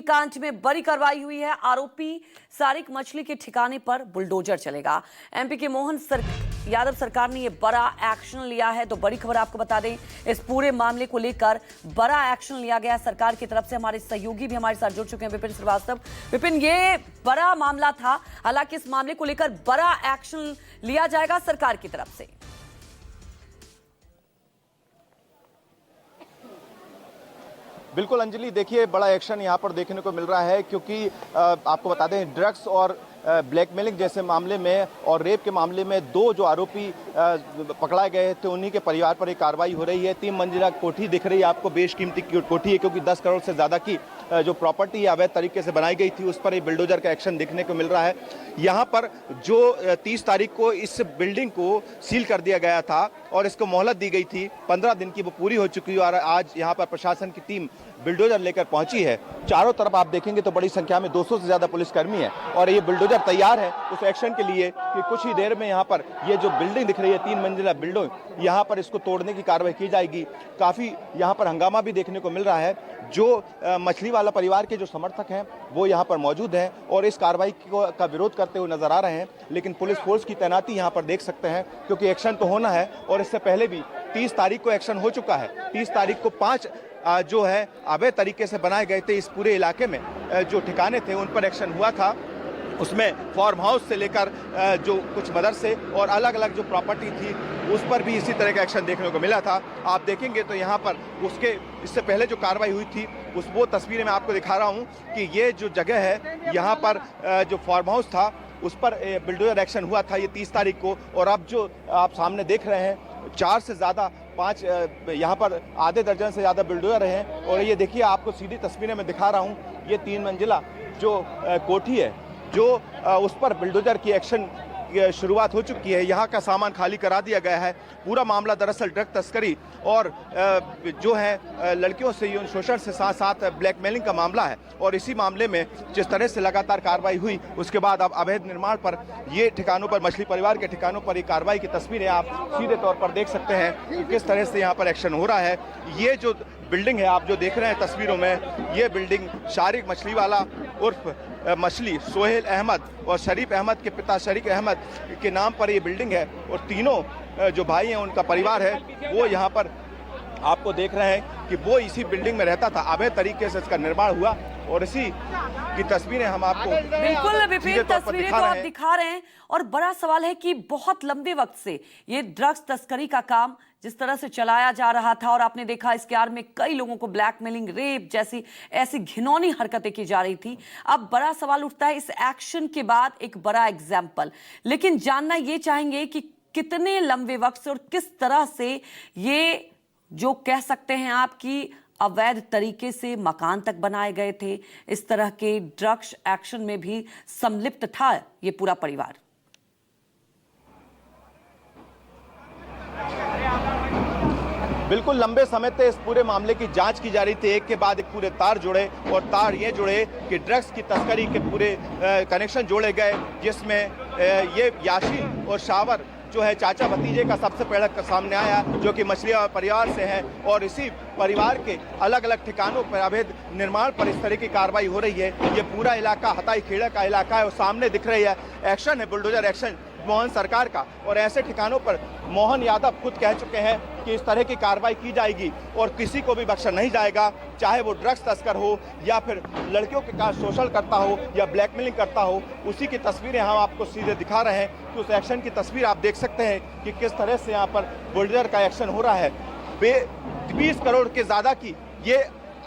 कांच में बड़ी कार्रवाई हुई है। आरोपी सारिक मछली के ठिकाने पर बुलडोजर चलेगा। एमपी के यादव सरकार ने यह बड़ा एक्शन लिया है। तो बड़ी खबर आपको बता दें, इस पूरे मामले को लेकर बड़ा एक्शन लिया गया सरकार की तरफ से। हमारे सहयोगी भी हमारे साथ जुड़ चुके हैं, विपिन श्रीवास्तव। विपिन, ये बड़ा मामला था, हालांकि इस मामले को लेकर बड़ा एक्शन लिया जाएगा सरकार की तरफ से। बिल्कुल अंजलि, देखिए बड़ा एक्शन यहाँ पर देखने को मिल रहा है, क्योंकि आपको बता दें ड्रग्स और ब्लैकमेलिंग जैसे मामले में और रेप के मामले में दो जो आरोपी पकड़ाए गए थे, उन्हीं के परिवार पर एक कार्रवाई हो रही है। 3 मंजिला कोठी दिख रही है आपको, बेशकीमती कोठी है, क्योंकि 10 करोड़ से ज़्यादा की जो प्रॉपर्टी अवैध तरीके से बनाई गई थी, उस पर एक बिल्डोजर का एक्शन देखने को मिल रहा है। यहाँ पर जो 30 तारीख को इस बिल्डिंग को सील कर दिया गया था और इसको मोहलत दी गई थी, 15 दिन की वो पूरी हो चुकी है और आज यहाँ पर प्रशासन की टीम बिल्डोजर लेकर पहुंची है। चारों तरफ आप देखेंगे तो बड़ी संख्या में 200 से ज्यादा पुलिसकर्मी है और ये बिल्डोजर तैयार है उस एक्शन के लिए कि कुछ ही देर में यहाँ पर ये जो बिल्डिंग दिख रही है 3 मंजिला बिल्डिंग, यहाँ पर इसको तोड़ने की कार्रवाई की जाएगी। काफी यहाँ पर हंगामा भी देखने को मिल रहा है। जो मछली वाला परिवार के जो समर्थक हैं वो यहाँ पर मौजूद हैं और इस कार्रवाई का विरोध करते हुए नजर आ रहे हैं, लेकिन पुलिस फोर्स की तैनाती यहाँ पर देख सकते हैं, क्योंकि एक्शन तो होना है। और इससे पहले भी 30 तारीख को एक्शन हो चुका है। 30 तारीख को 5 जो है अवैध तरीके से बनाए गए थे इस पूरे इलाके में जो ठिकाने थे, उन पर एक्शन हुआ था। उसमें फार्म हाउस से लेकर जो कुछ मदरसे और अलग अलग जो प्रॉपर्टी थी, उस पर भी इसी तरह का एक्शन देखने को मिला था। आप देखेंगे तो यहाँ पर इससे पहले जो कार्रवाई हुई थी वो तस्वीरें मैं आपको दिखा रहा हूँ कि ये जो जगह है, यहाँ पर जो फार्म हाउस था उस पर बिल्डोजर एक्शन हुआ था ये 30 तारीख को। और अब जो आप सामने देख रहे हैं 4 से ज़्यादा 5 यहाँ पर आधे दर्जन से ज़्यादा बिल्डोजर हैं। और ये देखिए, आपको सीधी तस्वीरें में दिखा रहा हूँ, ये 3 मंजिला जो कोठी है, जो उस पर बिल्डोजर की एक्शन शुरुआत हो चुकी है। यहाँ का सामान खाली करा दिया गया है। पूरा मामला दरअसल ड्रग तस्करी और जो है लड़कियों से यौन शोषण से साथ साथ ब्लैकमेलिंग का मामला है। और इसी मामले में जिस तरह से लगातार कार्रवाई हुई, उसके बाद अब अवैध निर्माण पर ये ठिकानों पर, मछली परिवार के ठिकानों पर ये कार्रवाई की तस्वीरें आप सीधे तौर पर देख सकते हैं कि किस तरह से यहाँ पर एक्शन हो रहा है। ये जो बिल्डिंग है आप जो देख रहे हैं तस्वीरों में, ये बिल्डिंग सारिक मछली वाला उर्फ मछली सोहेल अहमद और शरीफ अहमद के पिता शरीक अहमद के नाम पर ये बिल्डिंग है। और तीनों जो भाई हैं उनका परिवार है, वो यहाँ पर आपको देख रहे हैं कि वो इसी बिल्डिंग में रहता था। अवैध तरीके से इसका निर्माण हुआ और इसी की तस्वीरें हम आपको बिल्कुल विपिन तस्वीरें तो आप दिखा रहे हैं। और बड़ा सवाल है कि बहुत लंबे वक्त से ये ड्रग्स तस्करी का काम जिस तरह से चलाया जा रहा था, और आपने देखा इसके आड़ में कई लोगों को ब्लैकमेलिंग, रेप जैसी ऐसी घिनौनी हरकतें की जा रही थी। अब बड़ा सवाल उठता है इस एक्शन के बाद एक बड़ा एग्जाम्पल। लेकिन जानना ये चाहेंगे कि कितने लंबे वक्त से और किस तरह से ये जो कह सकते हैं आप कि अवैध तरीके से मकान तक बनाए गए थे, इस तरह के ड्रग्स एक्शन में भी संलिप्त था ये पूरा परिवार। बिल्कुल लंबे समय से इस पूरे मामले की जांच की जा रही थी। एक के बाद एक पूरे तार जुड़े और तार ये जुड़े कि ड्रग्स की तस्करी के पूरे कनेक्शन जोड़े गए, जिसमें ये याशीन और शावर जो है चाचा भतीजे का सबसे पहले सामने आया, जो कि मछली परिवार से है। और इसी परिवार के अलग अलग ठिकानों पर अवैध निर्माण पर इस तरह की कार्रवाई हो रही है। ये पूरा इलाका हताई खेड़ा का इलाका है और सामने दिख रही है एक्शन है, बुलडोजर एक्शन मोहन सरकार का। और ऐसे ठिकानों पर मोहन यादव खुद कह चुके हैं कि इस तरह की कार्रवाई की जाएगी और किसी को भी बख्शा नहीं जाएगा, चाहे वो ड्रग्स तस्कर हो या फिर लड़कियों के का शोषण करता हो या ब्लैकमेलिंग करता हो। उसी की तस्वीरें हम आपको सीधे दिखा रहे हैं कि उस एक्शन की तस्वीर आप देख सकते हैं कि किस तरह से यहाँ पर बुलडोजर का एक्शन हो रहा है। 20 करोड़ के ज़्यादा की ये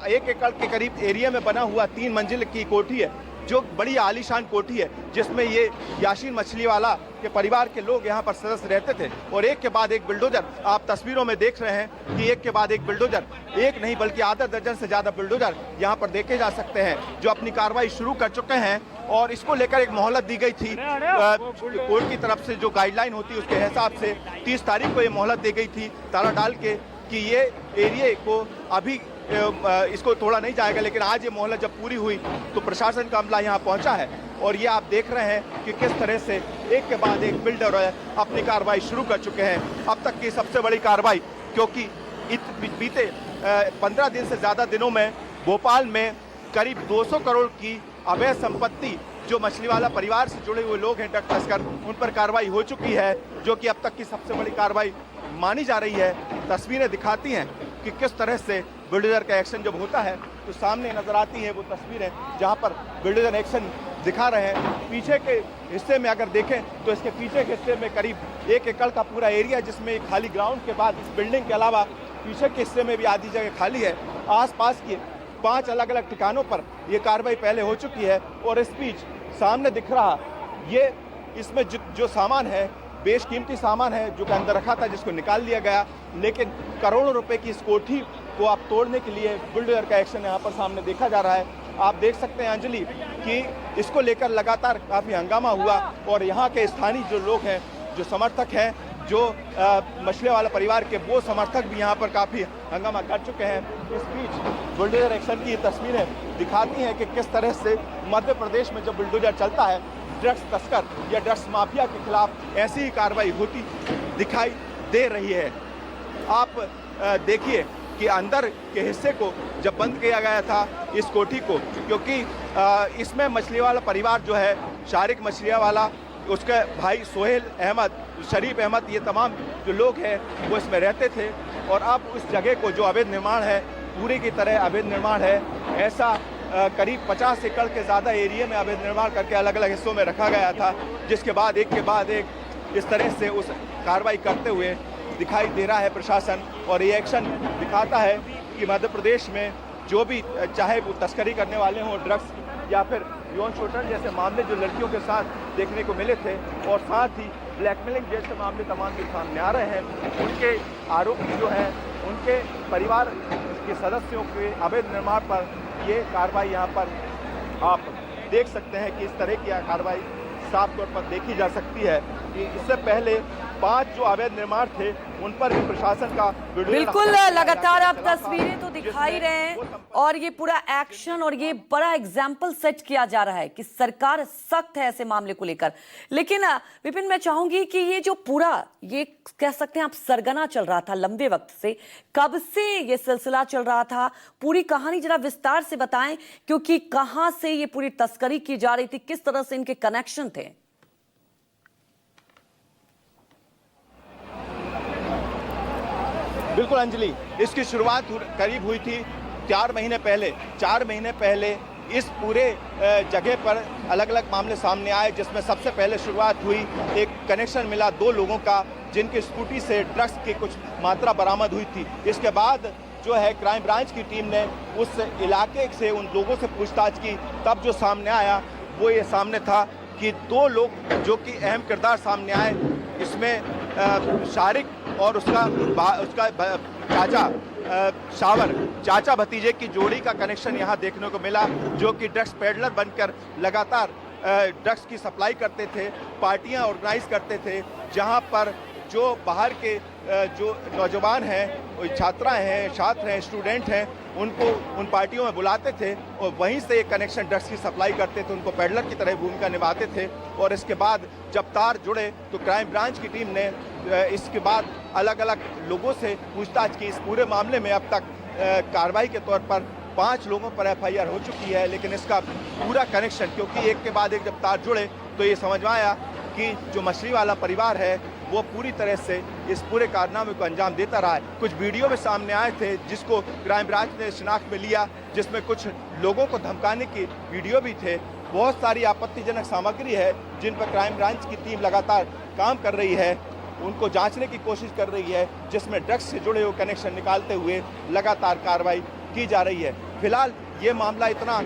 1 एकड़ के करीब एरिया में बना हुआ 3 मंजिल की कोठी है, जो बड़ी आलीशान कोठी है, जिसमें ये याशीन मछली वाला के परिवार के लोग यहाँ पर सदस्य रहते थे। और एक के बाद एक बिल्डोजर आप तस्वीरों में देख रहे हैं कि एक के बाद एक बिल्डोजर, एक नहीं बल्कि आधा दर्जन से ज़्यादा बिल्डोजर यहाँ पर देखे जा सकते हैं, जो अपनी कार्रवाई शुरू कर चुके हैं। और इसको लेकर एक मोहलत दी गई थी कोर्ट की तरफ से, जो गाइडलाइन होती है उसके हिसाब से 30 तारीख को ये मोहलत दी गई थी ताला डाल के कि ये एरिया को अभी इसको तोड़ा नहीं जाएगा। लेकिन आज ये मोहलत जब पूरी हुई तो प्रशासन का अमला यहाँ पहुंचा है और ये आप देख रहे हैं कि किस तरह से एक के बाद एक बिल्डर अपनी कार्रवाई शुरू कर चुके हैं। अब तक की सबसे बड़ी कार्रवाई, क्योंकि बीते 15 दिन से ज़्यादा दिनों में भोपाल में करीब 200 करोड़ की अवैध संपत्ति जो मछली वाला परिवार से जुड़े हुए लोग हैं ड्रग तस्कर, उन पर कार्रवाई हो चुकी है, जो कि अब तक की सबसे बड़ी कार्रवाई मानी जा रही है। तस्वीरें दिखाती हैं कि किस तरह से बुलडोजर का एक्शन जब होता है तो सामने नजर आती है वो तस्वीरें जहां पर बुलडोजर एक्शन दिखा रहे हैं। पीछे के हिस्से में अगर देखें तो इसके पीछे के हिस्से में करीब 1 एकड़ का पूरा एरिया, जिसमें खाली ग्राउंड के बाद इस बिल्डिंग के अलावा पीछे के हिस्से में भी आधी जगह खाली है। आसपास के 5 अलग अलग ठिकानों पर यह कार्रवाई पहले हो चुकी है। और इस बीच सामने दिख रहा ये इसमें जो सामान है, बेशकीमती सामान है जो कि अंदर रखा था, जिसको निकाल लिया गया। लेकिन करोड़ों रुपए की इस कोठी को आप तोड़ने के लिए बुलडोजर का एक्शन यहाँ पर सामने देखा जा रहा है। आप देख सकते हैं अंजलि कि इसको लेकर लगातार काफ़ी हंगामा हुआ और यहाँ के स्थानीय जो लोग हैं, जो समर्थक हैं, जो मछली वाला परिवार के वो समर्थक भी यहाँ पर काफ़ी हंगामा कर चुके हैं। इस बीच बुलडोजर एक्शन की तस्वीरें दिखाती हैं कि किस तरह से मध्य प्रदेश में जब बुलडोजर चलता है, ड्रग्स तस्कर या ड्रग्स माफिया के खिलाफ ऐसी ही कार्रवाई होती दिखाई दे रही है। आप देखिए कि अंदर के हिस्से को जब बंद किया गया था इस कोठी को, क्योंकि इसमें मछली वाला परिवार जो है, शारिक मछलिया वाला, उसके भाई सोहेल अहमद, शरीफ अहमद, ये तमाम जो लोग हैं वो इसमें रहते थे। और अब उस जगह को जो अवैध निर्माण है, पूरी की तरह अवैध निर्माण है, ऐसा करीब 50 एकड़ के ज़्यादा एरिया में अवैध निर्माण करके अलग अलग हिस्सों में रखा गया था, जिसके बाद एक के बाद एक इस तरह से उस कार्रवाई करते हुए दिखाई दे रहा है प्रशासन। और ये एक्शन दिखाता है कि मध्य प्रदेश में जो भी, चाहे वो तस्करी करने वाले हों ड्रग्स या फिर यौन शोषण जैसे मामले जो लड़कियों के साथ देखने को मिले थे, और साथ ही ब्लैकमेलिंग जैसे मामले तमाम के सामने आ रहे हैं, उनके आरोपी जो हैं, उनके परिवार के सदस्यों के अवैध निर्माण पर ये कार्रवाई यहाँ पर आप देख सकते हैं कि इस तरह की कार्रवाई साफ तौर पर देखी जा सकती है कि इससे पहले 5 जो अवैध निर्माण थे उन पर भी प्रशासन का बिल्कुल लगातार आप तस्वीरें तो दिखा ही रहे हैं, और ये पूरा एक्शन और ये बड़ा एग्जाम्पल सेट किया जा रहा है कि सरकार सख्त है ऐसे मामले को लेकर। लेकिन विपिन, मैं चाहूंगी कि ये जो पूरा, ये कह सकते हैं आप, सरगना चल रहा था लंबे वक्त से, कब से ये सिलसिला चल रहा था, पूरी कहानी जरा विस्तार से बताएं, क्योंकि कहां से ये पूरी तस्करी की जा रही थी, किस तरह से इनके कनेक्शन थे। बिल्कुल अंजलि, इसकी शुरुआत करीब हुई थी 4 महीने पहले। 4 महीने पहले इस पूरे जगह पर अलग अलग मामले सामने आए, जिसमें सबसे पहले शुरुआत हुई, एक कनेक्शन मिला 2 लोगों का जिनकी स्कूटी से ड्रग्स की कुछ मात्रा बरामद हुई थी। इसके बाद जो है क्राइम ब्रांच की टीम ने उस इलाके से उन लोगों से पूछताछ की, तब जो सामने आया वो ये सामने था कि 2 लोग जो कि अहम किरदार सामने आए, इसमें शारिक और उसका चाचा शावर, चाचा भतीजे की जोड़ी का कनेक्शन यहाँ देखने को मिला, जो कि ड्रग्स पेडलर बनकर लगातार ड्रग्स की सप्लाई करते थे, पार्टियां ऑर्गेनाइज करते थे, जहाँ पर जो बाहर के जो नौजवान हैं, छात्राएं हैं, छात्र हैं, स्टूडेंट हैं, उनको उन पार्टियों में बुलाते थे और वहीं से एक कनेक्शन ड्रग्स की सप्लाई करते थे, उनको पेडलर की तरह भूमिका निभाते थे। और इसके बाद जब तार जुड़े तो क्राइम ब्रांच की टीम ने इसके बाद अलग अलग लोगों से पूछताछ की। इस पूरे मामले में अब तक कार्रवाई के तौर पर 5 लोगों पर FIR हो चुकी है, लेकिन इसका पूरा कनेक्शन, क्योंकि एक के बाद एक जब तार जुड़े तो ये समझ में आया कि जो मछली वाला परिवार है वो पूरी तरह से इस पूरे कारनामे को अंजाम देता रहा है। कुछ वीडियो में सामने आए थे जिसको क्राइम ब्रांच ने शिनाख्त में लिया, जिसमें कुछ लोगों को धमकाने की वीडियो भी थे। बहुत सारी आपत्तिजनक सामग्री है जिन पर क्राइम ब्रांच की टीम लगातार काम कर रही है, उनको जांचने की कोशिश कर रही है, जिसमें ड्रग्स से जुड़े हुए कनेक्शन निकालते हुए लगातार कार्रवाई की जा रही है। फिलहाल ये मामला इतना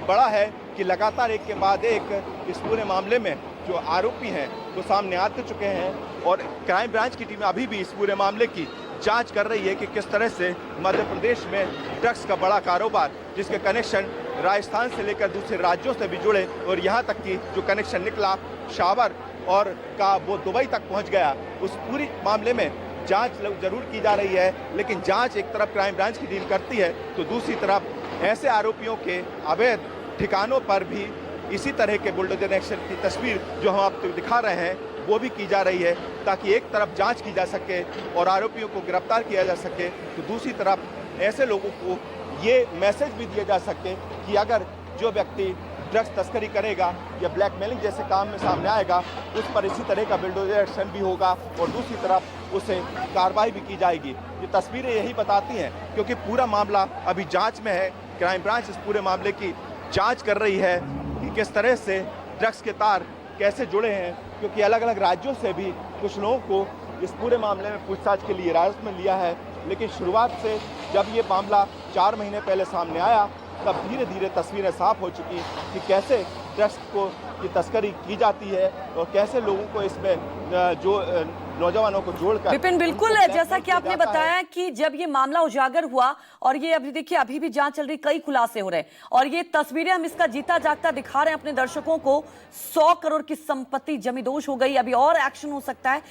बड़ा है कि लगातार एक के बाद एक इस पूरे मामले में जो आरोपी हैं वो सामने आ चुके हैं, और क्राइम ब्रांच की टीम अभी भी इस पूरे मामले की जांच कर रही है कि किस तरह से मध्य प्रदेश में ड्रग्स का बड़ा कारोबार, जिसके कनेक्शन राजस्थान से लेकर दूसरे राज्यों से भी जुड़े, और यहाँ तक कि जो कनेक्शन निकला शावर और का वो दुबई तक पहुँच गया। उस पूरी मामले में जांच जरूर की जा रही है, लेकिन जांच एक तरफ क्राइम ब्रांच की टीम करती है तो दूसरी तरफ ऐसे आरोपियों के अवैध ठिकानों पर भी इसी तरह के बुलडोजर एक्शन की तस्वीर जो हम आपको दिखा रहे हैं वो भी की जा रही है, ताकि एक तरफ जांच की जा सके और आरोपियों को गिरफ्तार किया जा सके, तो दूसरी तरफ ऐसे लोगों को ये मैसेज भी दिए जा सके कि अगर जो व्यक्ति ड्रग्स तस्करी करेगा या ब्लैकमेलिंग जैसे काम में सामने आएगा, उस पर इसी तरह का बुलडोजर एक्शन भी होगा और दूसरी तरफ उसे कार्रवाई भी की जाएगी। ये तस्वीरें यही बताती हैं, क्योंकि पूरा मामला अभी जांच में है। क्राइम ब्रांच इस पूरे मामले की जांच कर रही है कि किस तरह से ड्रग्स के तार कैसे जुड़े हैं, क्योंकि अलग अलग राज्यों से भी कुछ लोगों को इस पूरे मामले में पूछताछ के लिए हिरासत में लिया है। लेकिन शुरुआत से जब ये मामला 4 महीने पहले सामने आया, तब धीरे धीरे तस्वीरें साफ हो चुकी कि कैसे ड्रग्स की तस्करी की जाती है और कैसे लोगों को इसमें जो नौजवानों को जोड़कर। विपिन, बिल्कुल जैसा कि आपने बताया कि जब ये मामला उजागर हुआ और ये अभी देखिए अभी भी जांच चल रही, कई खुलासे हो रहे हैं और ये तस्वीरें हम इसका जीता जागता दिखा रहे हैं अपने दर्शकों को। 100 करोड़ की संपत्ति जमींदोज हो गई, अभी और एक्शन हो सकता है।